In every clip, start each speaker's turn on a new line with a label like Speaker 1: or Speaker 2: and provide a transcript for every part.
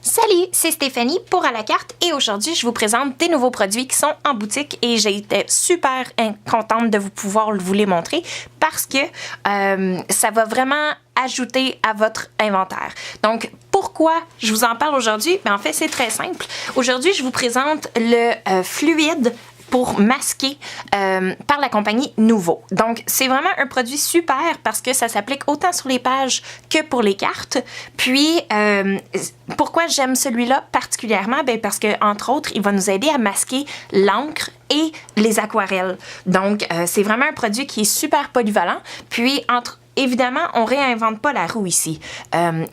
Speaker 1: Salut, c'est Stéphanie pour À la carte et aujourd'hui, je vous présente des nouveaux produits qui sont en boutique et j'ai été super contente de pouvoir vous les montrer parce que ça va vraiment ajouter à votre inventaire. Donc, pourquoi je vous en parle aujourd'hui? En fait, c'est très simple. Aujourd'hui, je vous présente le fluide pour masquer par la compagnie Nuvo. Donc, c'est vraiment un produit super parce que ça s'applique autant sur les pages que pour les cartes. Puis, pourquoi j'aime celui-là particulièrement? Parce que, entre autres, il va nous aider à masquer l'encre et les aquarelles. Donc, c'est vraiment un produit qui est super polyvalent. Puis, évidemment, on réinvente pas la roue ici.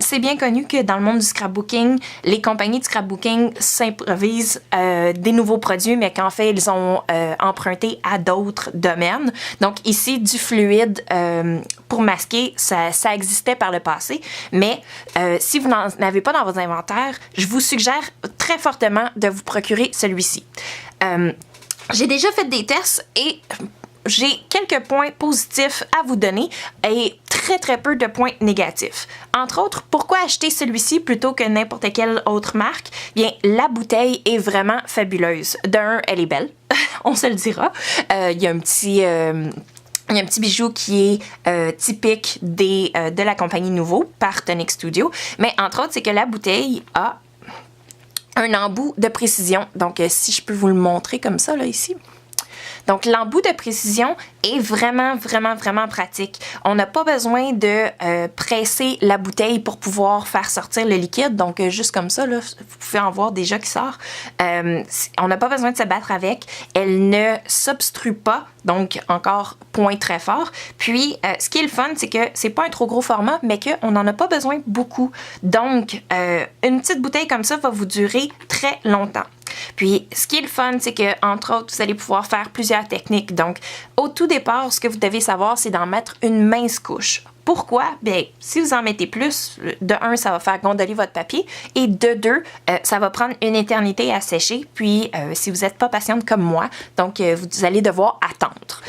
Speaker 1: C'est bien connu que dans le monde du scrapbooking, les compagnies de scrapbooking s'improvisent des nouveaux produits, mais qu'en fait, ils ont emprunté à d'autres domaines. Donc ici, du fluide pour masquer, ça existait par le passé, mais si vous n'en avez pas dans vos inventaires, je vous suggère très fortement de vous procurer celui-ci. J'ai déjà fait des tests et j'ai quelques points positifs à vous donner et très peu de points négatifs. Entre autres, pourquoi acheter celui-ci plutôt que n'importe quelle autre marque? Bien, la bouteille est vraiment fabuleuse. D'un, elle est belle, on se le dira. Il y a un petit bijou qui est typique de la compagnie Nuvo par Tonic Studio. Mais entre autres, c'est que la bouteille a un embout de précision. Donc, si je peux vous le montrer comme ça, là, ici. Donc, l'embout de précision est vraiment pratique. On n'a pas besoin de presser la bouteille pour pouvoir faire sortir le liquide. Donc, juste comme ça, là, vous pouvez en voir déjà qui sort. On n'a pas besoin de se battre avec. Elle ne s'obstrue pas. Donc, encore point très fort. Puis, ce qui est le fun, c'est que c'est pas un trop gros format, mais qu'on n'en a pas besoin beaucoup. Donc, une petite bouteille comme ça va vous durer très longtemps. Puis, ce qui est le fun, c'est que, entre autres, vous allez pouvoir faire plusieurs techniques. Donc, au tout départ, ce que vous devez savoir, c'est d'en mettre une mince couche. Pourquoi? Bien, si vous en mettez plus, de un, ça va faire gondoler votre papier et de deux, ça va prendre une éternité à sécher. Puis, si vous n'êtes pas patiente comme moi, donc vous allez devoir attendre.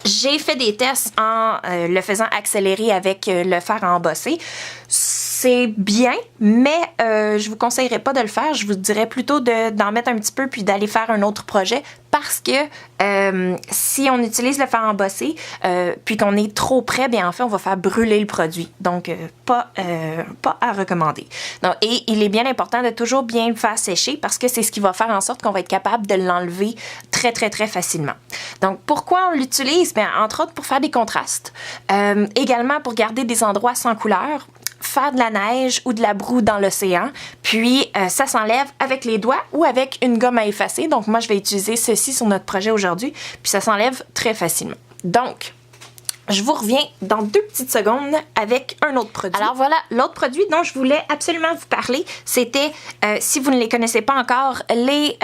Speaker 1: J'ai fait des tests en le faisant accélérer avec le fer à embosser. C'est bien, mais je vous conseillerais pas de le faire. Je vous dirais plutôt d'en mettre un petit peu puis d'aller faire un autre projet parce que si on utilise le fer à embosser puis qu'on est trop près, bien en fait, on va faire brûler le produit. Donc, pas à recommander. Donc, et il est bien important de toujours bien le faire sécher parce que c'est ce qui va faire en sorte qu'on va être capable de l'enlever très facilement. Donc, pourquoi on l'utilise? Bien, entre autres, pour faire des contrastes. Également, pour garder des endroits sans couleur. Faire de la neige ou de la broue dans l'océan. Puis, ça s'enlève avec les doigts ou avec une gomme à effacer. Donc, moi, je vais utiliser ceci sur notre projet aujourd'hui. Puis, ça s'enlève très facilement. Donc, je vous reviens dans 2 petites secondes avec un autre produit. Alors voilà, l'autre produit dont je voulais absolument vous parler, c'était, si vous ne les connaissez pas encore, les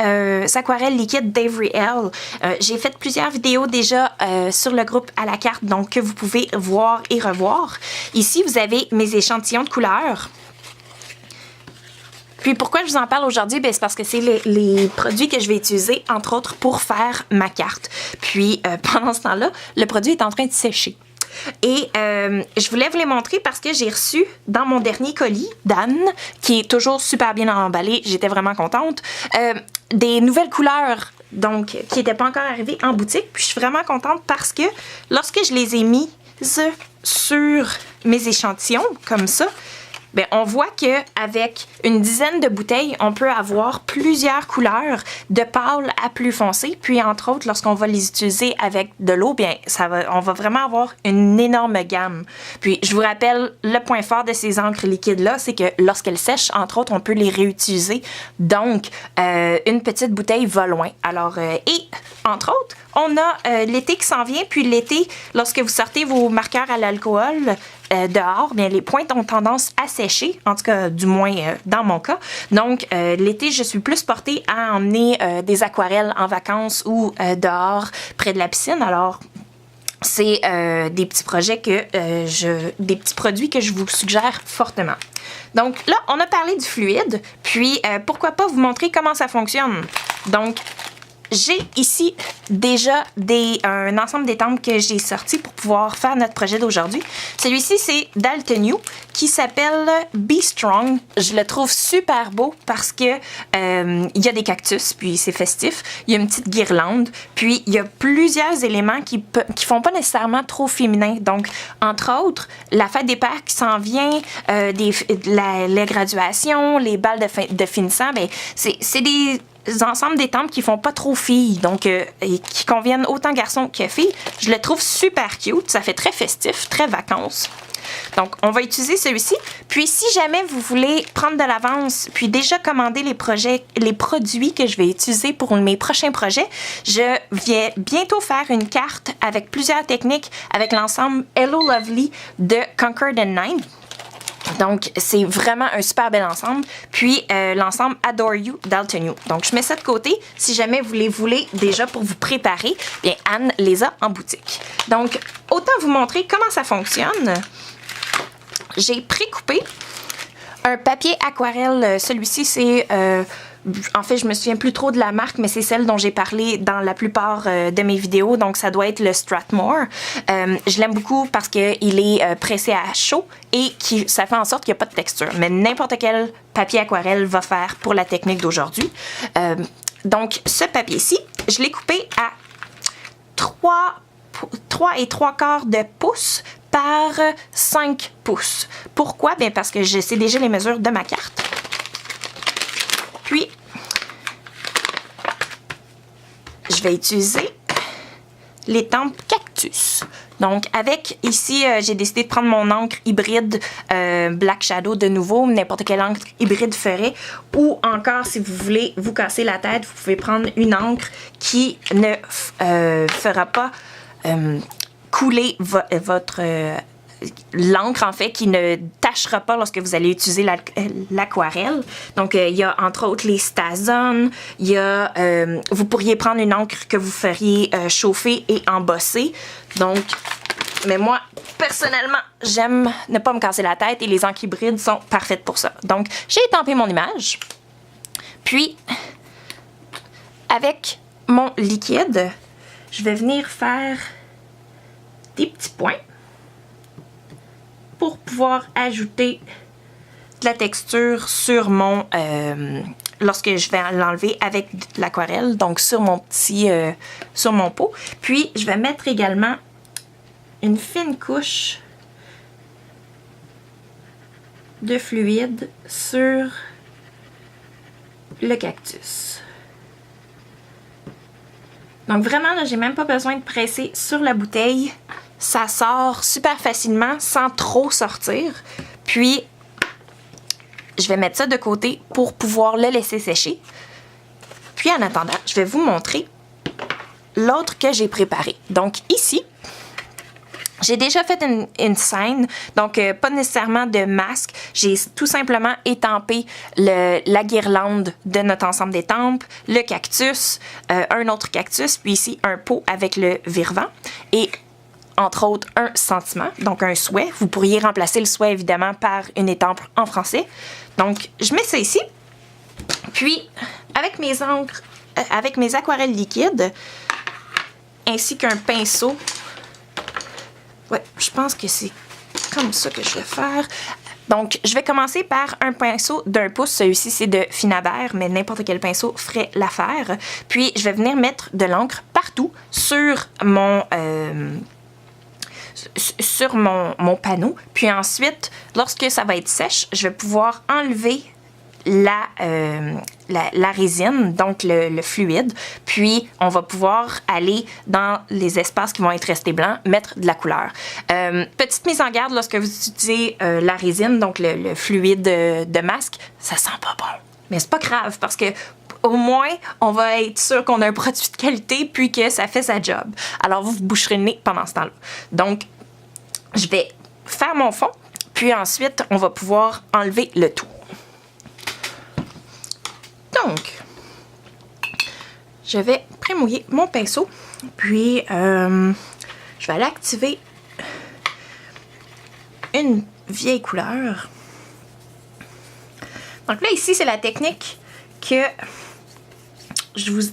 Speaker 1: aquarelles liquides d'Avery Elle. J'ai fait plusieurs vidéos déjà sur le groupe À la carte, donc que vous pouvez voir et revoir. Ici, vous avez mes échantillons de couleurs. Puis pourquoi je vous en parle aujourd'hui? C'est parce que c'est les produits que je vais utiliser, entre autres, pour faire ma carte. Puis pendant ce temps-là, le produit est en train de sécher. Et je voulais vous les montrer parce que j'ai reçu dans mon dernier colis d'Anne, qui est toujours super bien emballé, j'étais vraiment contente, des nouvelles couleurs, donc qui n'étaient pas encore arrivées en boutique. Puis je suis vraiment contente parce que lorsque je les ai mises sur mes échantillons, comme ça, bien, on voit qu'avec une dizaine de bouteilles, on peut avoir plusieurs couleurs de pâle à plus foncé. Puis, entre autres, lorsqu'on va les utiliser avec de l'eau, bien, on va vraiment avoir une énorme gamme. Puis, je vous rappelle, le point fort de ces encres liquides-là, c'est que lorsqu'elles sèchent, entre autres, on peut les réutiliser. Donc, une petite bouteille va loin. Alors, et, entre autres, on a l'été qui s'en vient. Puis, l'été, lorsque vous sortez vos marqueurs à l'alcool dehors, bien, les pointes ont tendance à sécher, en tout cas, du moins dans mon cas. Donc, l'été, je suis plus portée à emmener des aquarelles en vacances ou dehors, près de la piscine. Alors, c'est des petits projets des petits produits que je vous suggère fortement. Donc, là, on a parlé du fluide, puis pourquoi pas vous montrer comment ça fonctionne. Donc, j'ai ici déjà un ensemble d'étampes que j'ai sorti pour pouvoir faire notre projet d'aujourd'hui. Celui-ci, c'est d'Altenew qui s'appelle Be Strong. Je le trouve super beau parce que il y a des cactus, puis c'est festif. Il y a une petite guirlande, puis il y a plusieurs éléments qui font pas nécessairement trop féminin. Donc, entre autres, la fête des pères qui s'en vient, les graduations, les balles de finissant, ben c'est des ensembles d'étampes qui font pas trop filles, donc et qui conviennent autant garçons que filles. Je le trouve super cute, ça fait très festif, très vacances. Donc, on va utiliser celui-ci. Puis, si jamais vous voulez prendre de l'avance, puis déjà commander les produits que je vais utiliser pour mes prochains projets, je vais bientôt faire une carte avec plusieurs techniques avec l'ensemble Hello Lovely de Concord & Nine. Donc, c'est vraiment un super bel ensemble. Puis, l'ensemble Adore You d'Altenew. Donc, je mets ça de côté. Si jamais vous les voulez déjà pour vous préparer, bien, Anne les a en boutique. Donc, autant vous montrer comment ça fonctionne. J'ai précoupé un papier aquarelle. Celui-ci, c'est... en fait, je me souviens plus trop de la marque, mais c'est celle dont j'ai parlé dans la plupart de mes vidéos. Donc, ça doit être le Strathmore. Je l'aime beaucoup parce qu'il est pressé à chaud et ça fait en sorte qu'il n'y a pas de texture. Mais n'importe quel papier aquarelle va faire pour la technique d'aujourd'hui. Donc, ce papier-ci, je l'ai coupé à 3 3/3 de pouce par 5 pouces. Pourquoi? Bien, parce que je sais déjà les mesures de ma carte. Puis, je vais utiliser l'étampe cactus. Donc, avec ici, j'ai décidé de prendre mon encre hybride Black Shadow de nouveau. N'importe quelle encre hybride ferait. Ou encore, si vous voulez vous casser la tête, vous pouvez prendre une encre qui ne fera pas couler votre... l'encre, en fait, qui ne tachera pas lorsque vous allez utiliser l'aquarelle. Donc, il y a, entre autres, les Stazon. Il y a... vous pourriez prendre une encre que vous feriez chauffer et embosser. Donc, mais moi, personnellement, j'aime ne pas me casser la tête et les encres hybrides sont parfaites pour ça. Donc, j'ai étampé mon image. Puis, avec mon liquide, je vais venir faire des petits points pour pouvoir ajouter de la texture sur mon... lorsque je vais l'enlever avec de l'aquarelle, donc sur mon sur mon pot. Puis, je vais mettre également une fine couche de fluide sur le cactus. Donc, vraiment, là, j'ai même pas besoin de presser sur la bouteille. Ça sort super facilement sans trop sortir. Puis, je vais mettre ça de côté pour pouvoir le laisser sécher. Puis, en attendant, je vais vous montrer l'autre que j'ai préparé. Donc, ici, j'ai déjà fait une scène, donc pas nécessairement de masque. J'ai tout simplement étampé la guirlande de notre ensemble d'étampes, le cactus, un autre cactus, puis ici, un pot avec le virevent. Et entre autres, un sentiment, donc un souhait. Vous pourriez remplacer le souhait, évidemment, par une étampe en français. Donc, je mets ça ici. Puis, avec mes encres, avec mes aquarelles liquides, ainsi qu'un pinceau, ouais, je pense que c'est comme ça que je vais faire. Donc, je vais commencer par un pinceau d'1 pouce. Celui-ci, c'est de Finabert, mais n'importe quel pinceau ferait l'affaire. Puis, je vais venir mettre de l'encre partout sur mon panneau. Puis ensuite, lorsque ça va être sèche, je vais pouvoir enlever la résine, donc le fluide. Puis, on va pouvoir aller dans les espaces qui vont être restés blancs, mettre de la couleur. Petite mise en garde, lorsque vous utilisez la résine, donc le fluide de masque, ça sent pas bon. Mais c'est pas grave, parce que au moins, on va être sûr qu'on a un produit de qualité puis que ça fait sa job. Alors, vous boucherez le nez pendant ce temps-là. Donc, je vais faire mon fond, puis ensuite, on va pouvoir enlever le tout. Donc, je vais prémouiller mon pinceau, puis je vais aller activer une vieille couleur. Donc là, ici, c'est la technique que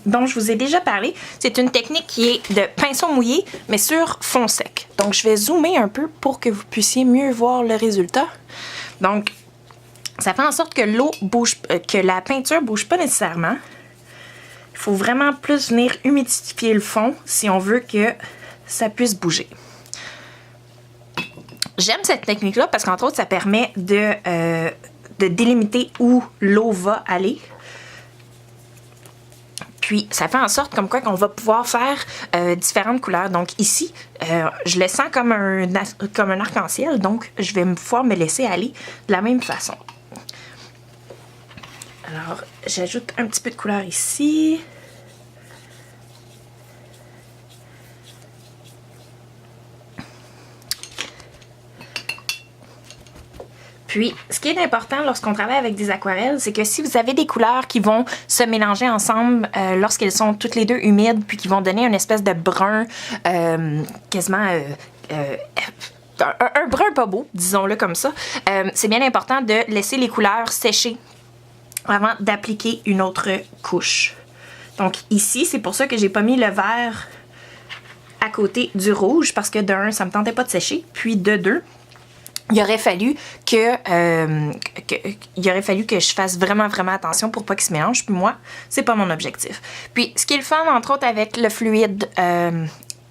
Speaker 1: dont je vous ai déjà parlé. C'est une technique qui est de pinceau mouillé, mais sur fond sec. Donc, je vais zoomer un peu pour que vous puissiez mieux voir le résultat. Donc, ça fait en sorte que l'eau bouge, que la peinture bouge pas nécessairement. Il faut vraiment plus venir humidifier le fond si on veut que ça puisse bouger. J'aime cette technique-là parce qu'entre autres, ça permet de délimiter où l'eau va aller. Puis, ça fait en sorte comme quoi qu'on va pouvoir faire différentes couleurs. Donc ici, je le sens comme un arc-en-ciel. Donc, je vais pouvoir me laisser aller de la même façon. Alors, j'ajoute un petit peu de couleur ici. Puis, ce qui est important lorsqu'on travaille avec des aquarelles, c'est que si vous avez des couleurs qui vont se mélanger ensemble lorsqu'elles sont toutes les deux humides, puis qui vont donner une espèce de brun quasiment... un brun pas beau, disons-le comme ça, c'est bien important de laisser les couleurs sécher avant d'appliquer une autre couche. Donc ici, c'est pour ça que j'ai pas mis le vert à côté du rouge, parce que d'un, ça me tentait pas de sécher, puis de deux, il aurait fallu que je fasse vraiment attention pour pas qu'il se mélange. Puis moi, c'est pas mon objectif. Puis ce qui est le fun, entre autres, avec le fluide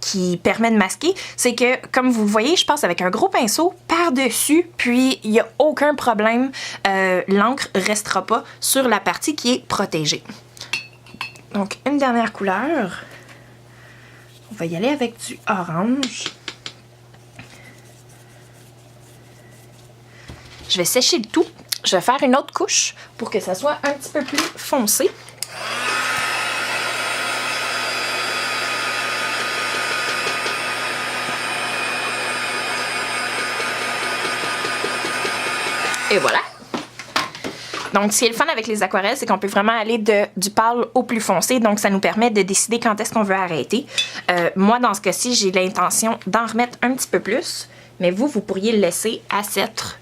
Speaker 1: qui permet de masquer, c'est que, comme vous le voyez, je passe avec un gros pinceau par-dessus, puis il n'y a aucun problème. L'encre restera pas sur la partie qui est protégée. Donc, une dernière couleur. On va y aller avec du orange. Je vais sécher le tout. Je vais faire une autre couche pour que ça soit un petit peu plus foncé. Et voilà. Donc, ce qui est le fun avec les aquarelles, c'est qu'on peut vraiment aller du pâle au plus foncé. Donc, ça nous permet de décider quand est-ce qu'on veut arrêter. Moi, dans ce cas-ci, j'ai l'intention d'en remettre un petit peu plus. Mais vous pourriez le laisser à cette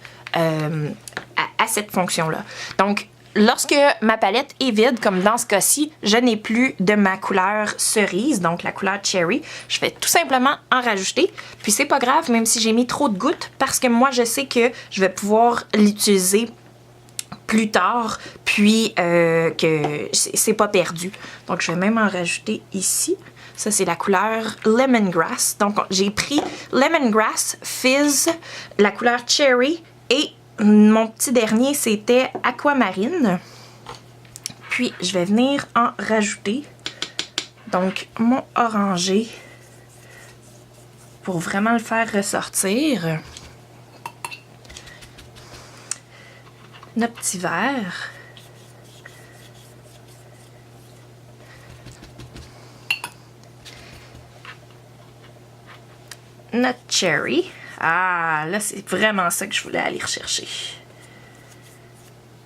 Speaker 1: fonction-là. Donc, lorsque ma palette est vide, comme dans ce cas-ci, je n'ai plus de ma couleur cerise, donc la couleur cherry. Je vais tout simplement en rajouter. Puis c'est pas grave, même si j'ai mis trop de gouttes, parce que moi, je sais que je vais pouvoir l'utiliser plus tard, puis que c'est pas perdu. Donc, je vais même en rajouter ici. Ça, c'est la couleur Lemongrass. Donc, j'ai pris Lemongrass, Fizz, la couleur Cherry et mon petit dernier, c'était Aquamarine. Puis, je vais venir en rajouter. Donc, mon orangé pour vraiment le faire ressortir. Notre petit vert. Notre cherry. Ah, là, c'est vraiment ça que je voulais aller rechercher.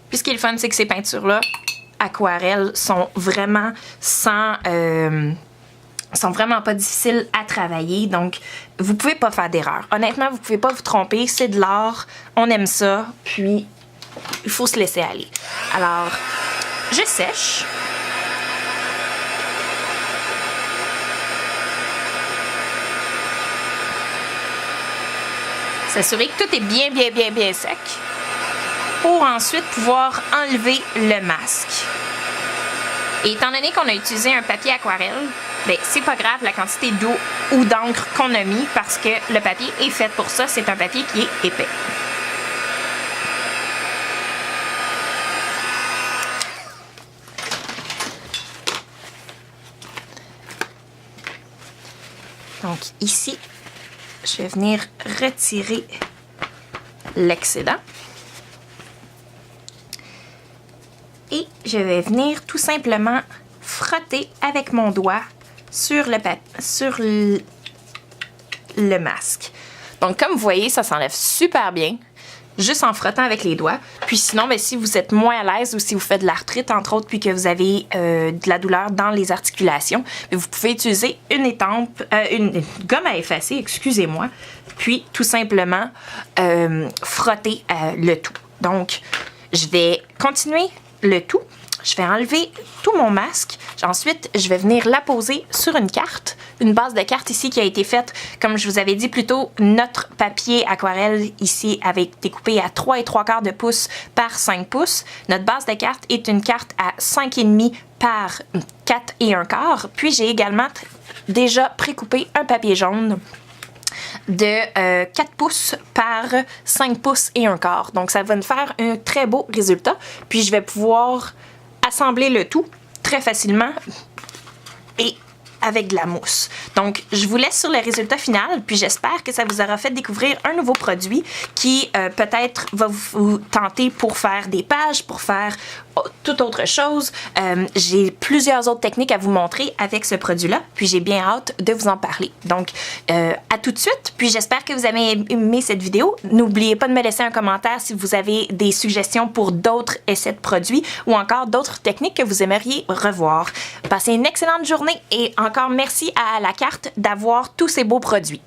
Speaker 1: Puis ce qui est le fun, c'est que ces peintures-là, aquarelles, sont vraiment sont vraiment pas difficiles à travailler. Donc, vous pouvez pas faire d'erreur. Honnêtement, vous pouvez pas vous tromper. C'est de l'art. On aime ça. Puis, il faut se laisser aller. Alors, je sèche. S'assurer que tout est bien sec pour ensuite pouvoir enlever le masque. Et étant donné qu'on a utilisé un papier aquarelle, ben c'est pas grave la quantité d'eau ou d'encre qu'on a mis parce que le papier est fait pour ça. C'est un papier qui est épais. Donc ici, je vais venir retirer l'excédent. Et je vais venir tout simplement frotter avec mon doigt sur le masque. Donc, comme vous voyez, ça s'enlève super bien, juste en frottant avec les doigts. Puis sinon, ben, si vous êtes moins à l'aise ou si vous faites de l'arthrite, entre autres, puis que vous avez de la douleur dans les articulations, ben, vous pouvez utiliser une gomme à effacer, excusez-moi, puis tout simplement frotter le tout. Donc, je vais continuer le tout. je vais enlever tout mon masque. Ensuite, je vais venir la poser sur une carte, une base de carte ici qui a été faite, comme je vous avais dit plus tôt, notre papier aquarelle ici avait découpé à 3,75 de pouce par 5 pouces. Notre base de carte est une carte à 5,5 par 4,25. Puis j'ai également déjà précoupé un papier jaune de 4 pouces par 5 pouces et un quart. Donc ça va me faire un très beau résultat. Puis je vais pouvoir assembler le tout très facilement et avec de la mousse. Donc, je vous laisse sur le résultat final, puis j'espère que ça vous aura fait découvrir un nouveau produit qui peut-être va vous tenter pour faire des pages, pour faire toute autre chose. J'ai plusieurs autres techniques à vous montrer avec ce produit-là, puis j'ai bien hâte de vous en parler. Donc, à tout de suite, puis j'espère que vous avez aimé cette vidéo. N'oubliez pas de me laisser un commentaire si vous avez des suggestions pour d'autres essais de produits ou encore d'autres techniques que vous aimeriez revoir. Passez une excellente journée et encore merci à la carte d'avoir tous ces beaux produits.